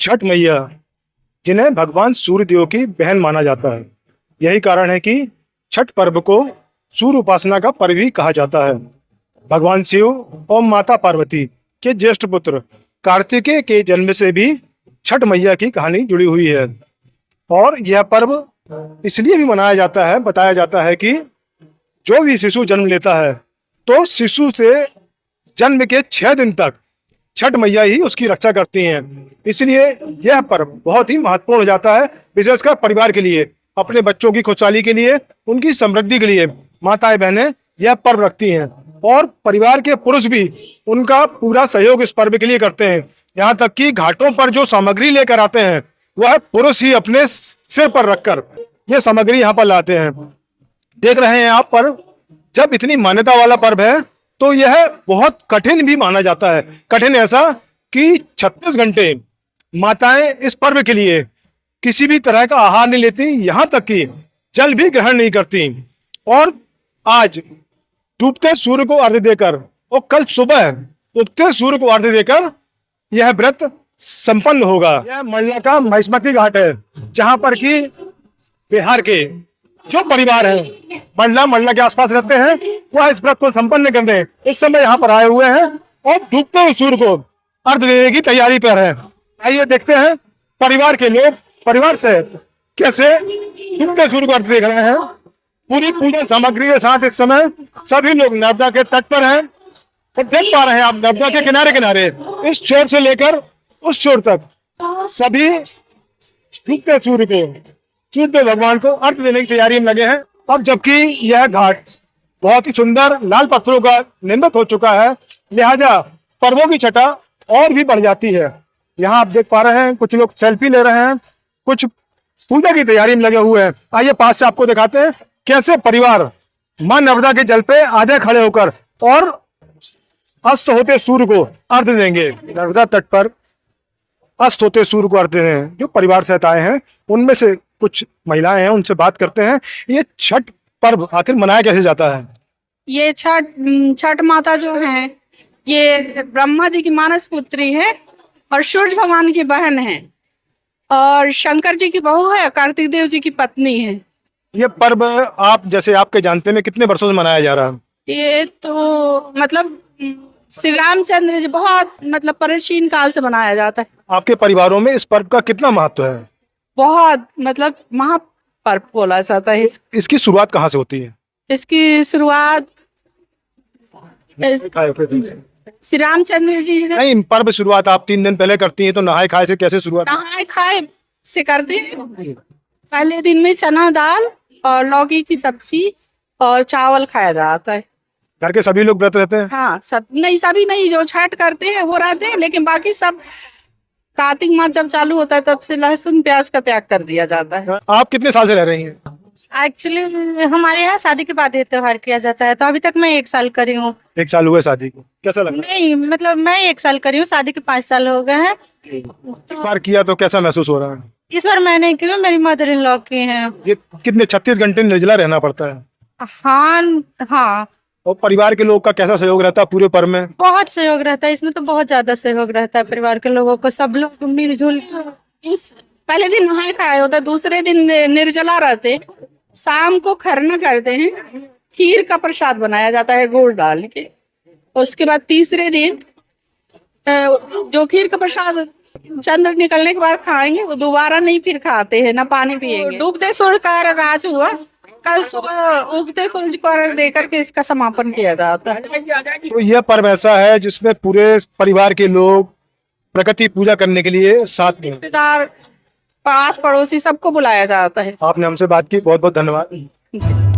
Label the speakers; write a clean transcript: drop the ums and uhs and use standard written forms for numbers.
Speaker 1: छठ मैया, जिन्हें भगवान सूर्यदेव की बहन माना जाता है। यही कारण है कि छठ पर्व को सूर्य उपासना का पर्व भी कहा जाता है। भगवान शिव और माता पार्वती के ज्येष्ठ पुत्र कार्तिकेय के जन्म से भी छठ मैया की कहानी जुड़ी हुई है। और यह पर्व इसलिए भी मनाया जाता है, बताया जाता है कि जो भी शिशु जन्म लेता है तो शिशु से जन्म के 6 दिन तक छठ मैया ही उसकी रक्षा करती हैं। इसलिए यह पर्व बहुत ही महत्वपूर्ण हो जाता है, विशेषकर परिवार के लिए, अपने बच्चों की खुशहाली के लिए, उनकी समृद्धि के लिए माताएं बहनें यह पर्व रखती हैं। और परिवार के पुरुष भी उनका पूरा सहयोग इस पर्व के लिए करते हैं। यहाँ तक कि घाटों पर जो सामग्री लेकर आते हैं वह पुरुष ही अपने सिर पर रखकर यह सामग्री यहाँ पर लाते हैं। देख रहे हैं आप पर्व, जब इतनी मान्यता वाला पर्व है तो यह बहुत कठिन भी माना जाता है। कठिन ऐसा कि 36 घंटे माताएं इस पर्व के लिए किसी भी तरह का आहार नहीं लेती, यहाँ तक कि जल भी ग्रहण नहीं करती। और आज डूबते सूर्य को अर्घ्य देकर और कल सुबह उगते सूर्य को अर्घ्य देकर यह व्रत संपन्न होगा। यह मंडला का महिष्मती घाट है, जहाँ पर कि बिहार के जो परिवार है मंडला के आसपास रहते हैं वह इस व्रत को संपन्न करने इस समय यहाँ पर आए हुए हैं और डूबते हुए सूर्य को अर्घ्य देने की तैयारी पर है। आइए देखते हैं परिवार के लोग परिवार से कैसे डूबते सूर्य को अर्घ्य देख रहे हैं। पूरी पूजन सामग्री के साथ इस समय सभी लोग नर्मदा के तट पर हैं और देख पा रहे हैं आप नर्मदा के किनारे किनारे इस छोर से लेकर उस छोर तक सभी डूबते सूर्य को, सूर्य भगवान को अर्घ्य देने की तैयारी में लगे हैं। अब जबकि यह घाट बहुत ही सुंदर लाल पत्थरों का निर्मित हो चुका है, लिहाजा पर्वों की छटा और भी बढ़ जाती है। यहाँ आप देख पा रहे हैं कुछ लोग सेल्फी ले रहे हैं, कुछ पूजा की तैयारी में लगे हुए हैं। आइए पास से आपको दिखाते हैं कैसे परिवार मां नर्मदा के जल पे आधे खड़े होकर और अस्त होते सूर्य को अर्घ्य देंगे। नर्मदा तट पर अस्त होते सूर्य को अर्घ्य देने जो परिवार सहित आए हैं उनमें से कुछ महिलाएं हैं, उनसे बात करते हैं। ये छठ पर्व आखिर मनाया कैसे जाता है?
Speaker 2: ये छठ माता जो है ये ब्रह्मा जी की मानस पुत्री है और सूर्य भगवान की बहन है और शंकर जी की बहू है, कार्तिक देव जी की पत्नी है।
Speaker 1: ये पर्व आप जैसे आपके जानते में कितने वर्षों से मनाया जा रहा है?
Speaker 2: ये तो मतलब श्री रामचंद्र जी बहुत मतलब प्राचीन काल से मनाया जाता है।
Speaker 1: आपके परिवारों में इस पर्व का कितना महत्व है?
Speaker 2: बहुत मतलब महापर्व बोला जाता है।
Speaker 1: इसकी शुरुआत कहाँ से होती है?
Speaker 2: इसकी शुरुआत श्री रामचंद्र जी ने
Speaker 1: नहीं, पर्व शुरुआत आप 3 दिन पहले करती हैं तो नहाए खाए से कैसे शुरुआत?
Speaker 2: नहाए खाए से करते हैं। पहले दिन में चना दाल और लौकी की सब्जी और चावल खाया जाता है।
Speaker 1: घर के सभी लोग व्रत रहते हैं?
Speaker 2: हाँ, सभी नहीं, जो छठ करते हैं वो रहते हैं, लेकिन बाकी सब कार्तिक मास जब चालू होता है तब से लहसुन प्याज का त्याग कर दिया जाता है।
Speaker 1: आप कितने साल से रह रही हैं?
Speaker 2: एक्चुअली हमारे यहाँ शादी के बाद ये त्योहार किया जाता है, तो अभी तक मैं 1 साल करी हूँ।
Speaker 1: 1 साल हुए शादी को, कैसा लगा?
Speaker 2: नहीं मतलब मैं 1 साल करी हूँ, शादी के 5 साल हो गए हैं।
Speaker 1: इस बार किया तो कैसा महसूस हो रहा है?
Speaker 2: इस बार मैंने क्यों, मेरी मदर इन लॉ की है।
Speaker 1: ये कितने 36 घंटे निर्जला रहना पड़ता है?
Speaker 2: हाँ। और
Speaker 1: परिवार के लोग का कैसा सहयोग रहता है पूरे पर्व में?
Speaker 2: बहुत सहयोग रहता है इसमें, तो बहुत ज्यादा सहयोग रहता है परिवार के लोगों को। सब लोग मिलजुल पहले दिन नहाए खाए होता है, दूसरे दिन निर्जला रहते, शाम को खरना करते हैं, खीर का प्रसाद बनाया जाता है गुड़ डाल के। उसके बाद तीसरे दिन जो खीर का प्रसाद चंद्र निकलने के बाद खाएंगे वो दोबारा नहीं फिर खाते हैं, ना पानी पिएंगे। डूबते सूर्य का अर्घ्य हुआ, कल सुबह उगते सूरज को अर्घ्य देकर के इसका समापन किया जाता है।
Speaker 1: तो यह पर्व ऐसा है जिसमें पूरे परिवार के लोग प्रकृति पूजा करने के लिए साथ में,
Speaker 2: रिश्तेदार, पास पड़ोसी सबको बुलाया जाता है।
Speaker 1: आपने हमसे बात की, बहुत बहुत धन्यवाद।
Speaker 2: जी।